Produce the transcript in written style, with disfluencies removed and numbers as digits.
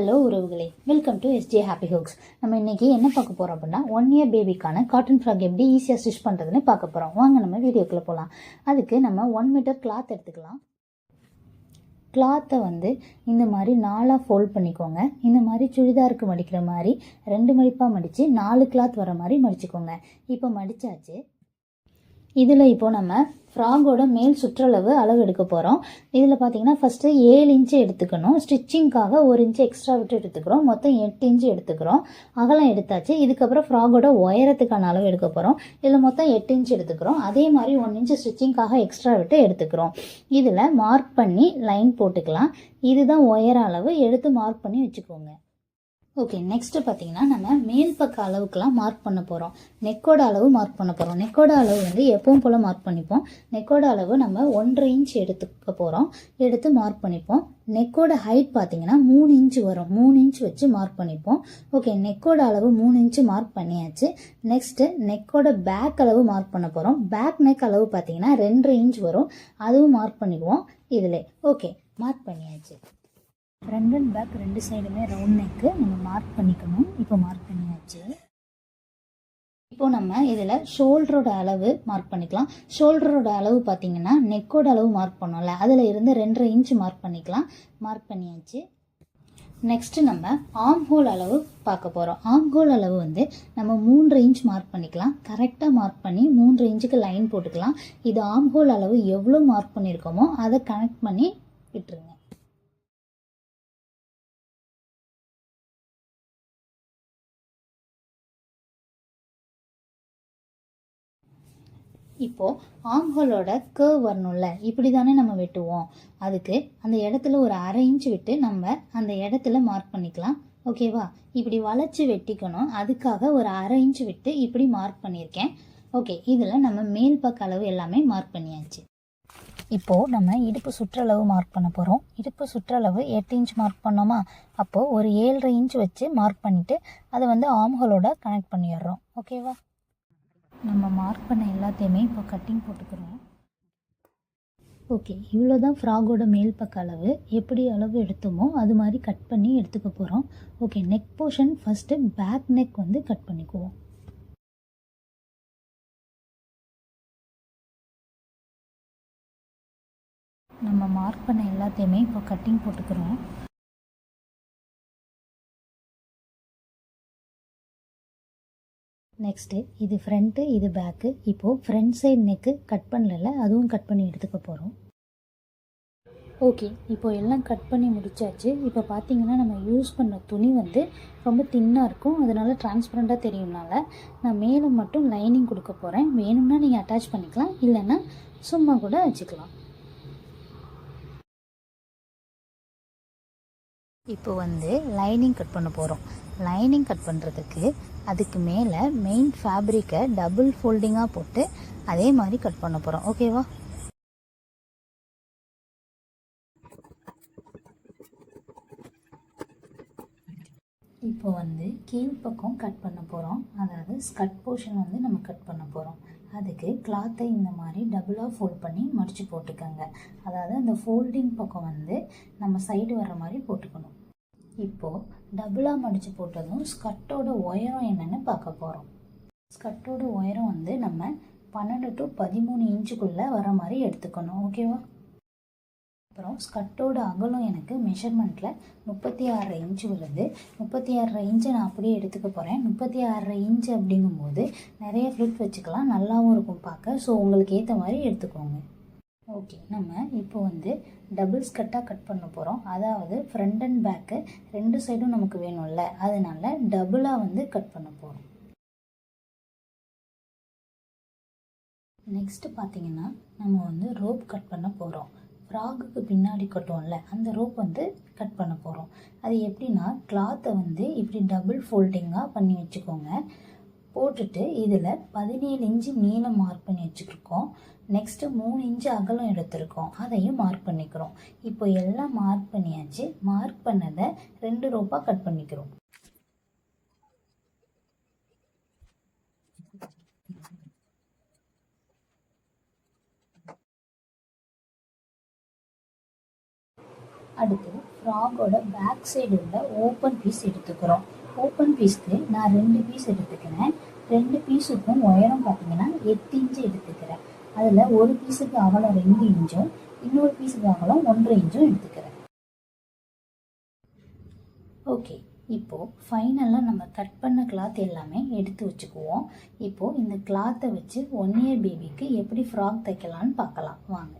Hello உறவுகளே, welcome to SJ happy hooks. நம்ம இன்னைக்கு என்ன பார்க்க போகிறோம் அப்படின்னா 1 இயர் பேபிக்கான காட்டன் ஃப்ராக் எப்படி ஈஸியாக ஸ்டிச் பண்ணுறதுன்னு பார்க்க போகிறோம். வாங்க நம்ம வீடியோக்குள்ளே போகலாம். அதுக்கு நம்ம 1 மீட்டர் கிளாத் எடுத்துக்கலாம். கிளாத்தை இந்த மாதிரி 4ஆக ஃபோல்ட் பண்ணிக்கோங்க. இந்த மாதிரி சுடிதாருக்கு மடிக்கிற மாதிரி 2 மடிப்பாக மடித்து 4 கிளாத் வர மாதிரி மடிச்சுக்கோங்க. இப்போ மடித்தாச்சு. இதில் இப்போது நம்ம ஃப்ராகோட மேல் சுற்றளவு அளவு எடுக்க போகிறோம். இதில் பார்த்தீங்கன்னா ஃபஸ்ட்டு 7 இன்ச்சு எடுத்துக்கணும். ஸ்டிச்சிங்காக 1 இன்ச்சு எக்ஸ்ட்ரா விட்டு எடுத்துக்கிறோம். மொத்தம் 8 இன்ச்சு எடுத்துக்கிறோம். அகலம் எடுத்தாச்சு. இதுக்கப்புறம் ஃப்ராகோட உயரத்துக்கான அளவு எடுக்க போகிறோம். இதில் மொத்தம் 8 இன்ச்சு எடுத்துக்கிறோம். அதே மாதிரி 1 இன்ச்சு ஸ்டிச்சிங்காக எக்ஸ்ட்ரா விட்டு எடுத்துக்கிறோம். இதில் மார்க் பண்ணி லைன் போட்டுக்கலாம். இதுதான் உயர அளவு, எடுத்து மார்க் பண்ணி வச்சுக்கோங்க. ஓகே, நெக்ஸ்ட்டு பார்த்தீங்கன்னா நம்ம மேல் பக்க அளவுக்கெலாம் மார்க் பண்ண போகிறோம். நெக்கோட அளவு மார்க் பண்ண போகிறோம். நெக்கோட அளவு எப்பவும் போல் மார்க் பண்ணிப்போம். நெக்கோட அளவு நம்ம 1.5 இன்ச் எடுத்துக்க போகிறோம். எடுத்து மார்க் பண்ணிப்போம். நெக்கோட ஹைட் பார்த்தீங்கன்னா 3 இன்ச்சு வரும். 3 இன்ச் வச்சு மார்க் பண்ணிப்போம். ஓகே, நெக்கோட அளவு 3 இன்ச்சு மார்க் பண்ணியாச்சு. நெக்ஸ்ட்டு நெக்கோட பேக் அளவு மார்க் பண்ண போகிறோம். பேக் நெக் அளவு பார்த்தீங்கன்னா 2.5 இன்ச் வரும். அதுவும் மார்க் பண்ணிக்குவோம் இதில். ஓகே, மார்க் பண்ணியாச்சு. ஃப்ரண்ட் அண்ட் பேக் 2 சைடுமே ரவுண்ட் நெக்கு நம்ம மார்க் பண்ணிக்கணும். இப்போ மார்க் பண்ணியாச்சு. இப்போ நம்ம இதில் ஷோல்டரோட அளவு மார்க் பண்ணிக்கலாம். ஷோல்டரோட அளவு பார்த்தீங்கன்னா நெக்கோட அளவு மார்க் பண்ணோம்ல, அதில் இருந்து 2.5 இன்ச் மார்க் பண்ணிக்கலாம். மார்க் பண்ணியாச்சு. நெக்ஸ்ட்டு நம்ம ஆர்ம் ஹோல் அளவு பார்க்க போகிறோம். ஆர்ம் ஹோல் அளவு நம்ம 3 இன்ச் மார்க் பண்ணிக்கலாம். கரெக்டாக மார்க் பண்ணி 3 இன்ச்சுக்கு லைன் போட்டுக்கலாம். இது ஆர்ம் ஹோல் அளவு எவ்வளோ மார்க் பண்ணியிருக்கோமோ அதை கனெக்ட் பண்ணி விட்டுருங்க. இப்போது ஆம்ஹோலோட கர்வ் வரணும்ல, இப்படி தானே நம்ம வெட்டுவோம். அதுக்கு அந்த இடத்துல ஒரு 1/2 இன்ச் விட்டு நம்ம அந்த இடத்துல மார்க் பண்ணிக்கலாம். ஓகேவா? இப்படி வளைச்சி வெட்டிக்கணும். அதுக்காக ஒரு 1/2 இன்ச் விட்டு இப்படி மார்க் பண்ணியிருக்கேன். ஓகே, இதில் நம்ம மேல் பக்க அளவு எல்லாமே மார்க் பண்ணியாச்சு. இப்போது நம்ம இடுப்பு சுற்றளவு மார்க் பண்ண போகிறோம். இடுப்பு சுற்றளவு 8 இன்ச் மார்க் பண்ணோமா, அப்போது ஒரு 7.5 இன்ச் வச்சு மார்க் பண்ணிவிட்டு அதை ஆம்ஹோலோட கனெக்ட் பண்ணிடுறோம். ஓகேவா? நம்ம மார்க் பண்ண எல்லாத்தையுமே இப்போ கட்டிங் போட்டுக்கிறோம். ஓகே, இவ்வளோ தான் ஃப்ராகோட மேல் பக்க அளவு. எப்படி அளவு எடுத்தோமோ அது மாதிரி கட் பண்ணி எடுத்துக்க போகிறோம். Okay, neck portion first back neck cut பண்ணிக்குவோம். நம்ம மார்க் பண்ண எல்லாத்தையுமே இப்போ கட்டிங் போட்டுக்கிறோம். நெக்ஸ்ட்டு இது ஃப்ரண்ட்டு, இது பேக்கு. இப்போது ஃப்ரண்ட் சைடு நெக்கு கட் பண்ணல, அதுவும் கட் பண்ணி எடுத்துக்க போகிறோம். ஓகே, இப்போது எல்லாம் கட் பண்ணி முடித்தாச்சு. இப்போ பார்த்தீங்கன்னா நம்ம யூஸ் பண்ண துணி ரொம்ப தின்னாக இருக்கும். அதனால் டிரான்ஸ்பரண்ட்டாக தெரியும்னால நான் மேலே மட்டும் லைனிங் கொடுக்க போகிறேன். வேணும்னா நீங்கள் அட்டாச் பண்ணிக்கலாம், இல்லைன்னா சும்மா கூட வச்சுக்கலாம். இப்போ லைனிங் கட் பண்ண போகிறோம். லைனிங் கட் பண்ணுறதுக்கு அதுக்கு மேலே மெயின் ஃபேப்ரிக்கை டபுள் ஃபோல்டிங்காக போட்டு அதே மாதிரி கட் பண்ண போகிறோம். ஓகேவா? இப்போ கீழ்ப்பக்கம் கட் பண்ண போகிறோம். அதாவது ஸ்கர்ட் போர்ஷன் நம்ம கட் பண்ண போகிறோம். அதுக்கு கிளாத்தை இந்த மாதிரி டபுளாக ஃபோல்ட் பண்ணி மடித்து போட்டுக்கோங்க. அதாவது அந்த ஃபோல்டிங் பக்கம் நம்ம சைடு வர மாதிரி போட்டுக்கணும். இப்போது டபுளாக மடித்து போட்டதும் ஸ்கர்ட்டோட உயரம் என்னென்னு பார்க்க போகிறோம். ஸ்கர்ட்டோட உயரம் நம்ம 12 to 13 இன்ச்சுக்குள்ளே வர மாதிரி எடுத்துக்கணும். ஓகேவா? அப்புறம் ஸ்கர்ட்டோட அகலம் எனக்கு மெஷர்மெண்ட்டில் 36.5 இன்ச்சு வருது. 36.5 இன்ச்சை நான் அப்படியே எடுத்துக்க போகிறேன். 36.5 இன்ச்சு அப்படிங்கும்போது நிறைய ஃப்ளிட் வச்சுக்கலாம், நல்லாவும் இருக்கும் பார்க்க. ஸோ உங்களுக்கு ஏற்ற மாதிரி எடுத்துக்கோங்க. ஓகே, நம்ம இப்போ டபுள் ஸ்கர்ட்டாக கட் பண்ண போகிறோம். அதாவது ஃப்ரண்ட் அண்ட் பேக்கு 2 சைடும் நமக்கு வேணும்ல, அதனால டபுளாக கட் பண்ண போகிறோம். நெக்ஸ்ட்டு பார்த்தீங்கன்னா நம்ம ரோப் கட் பண்ண போகிறோம். ஃப்ராகுக்கு பின்னாடி கட்டுவோம்ல, அந்த ரோப் கட் பண்ண போகிறோம். அது எப்படின்னா கிளாத்தை இப்படி டபுள் ஃபோல்டிங்காக பண்ணி வச்சுக்கோங்க. போட்டுட்டு இதில் 17 இன்ச்சு நீளம் மார்க் பண்ணி வச்சுருக்கோம். நெக்ஸ்ட்டு 3 இன்ச்சு அகலம் எடுத்திருக்கோம், அதையும் மார்க் பண்ணிக்கிறோம். இப்போ எல்லாம் மார்க் பண்ணியாச்சு. மார்க் பண்ணதை 2 ரோப்பாக கட் பண்ணிக்கிறோம். அடுத்து ஃப்ராகோட பேக் சைடு உள்ள ஓப்பன் பீஸ் எடுத்துக்கிறோம். ஓப்பன் பீஸ்க்கு நான் 2 பீஸ் எடுத்துக்கிறேன். 2 பீஸுக்கும் உயரம் பார்த்தீங்கன்னா 8 இன்ச்சு எடுத்துக்கிறேன். அதில் ஒரு பீஸுக்கு அகலம் 2 இன்ச்சும் இன்னொரு பீஸுக்கு அகலம் 1.5 இன்ச்சும் எடுத்துக்கிறேன். ஓகே, இப்போது ஃபைனலாக நம்ம கட் பண்ண கிளாத் எல்லாமே எடுத்து வச்சுக்குவோம். இப்போது இந்த கிளாத்தை வச்சு 1 இயர் பேபிக்கு எப்படி ஃப்ராக் தைக்கலான்னு பார்க்கலாம் வாங்க.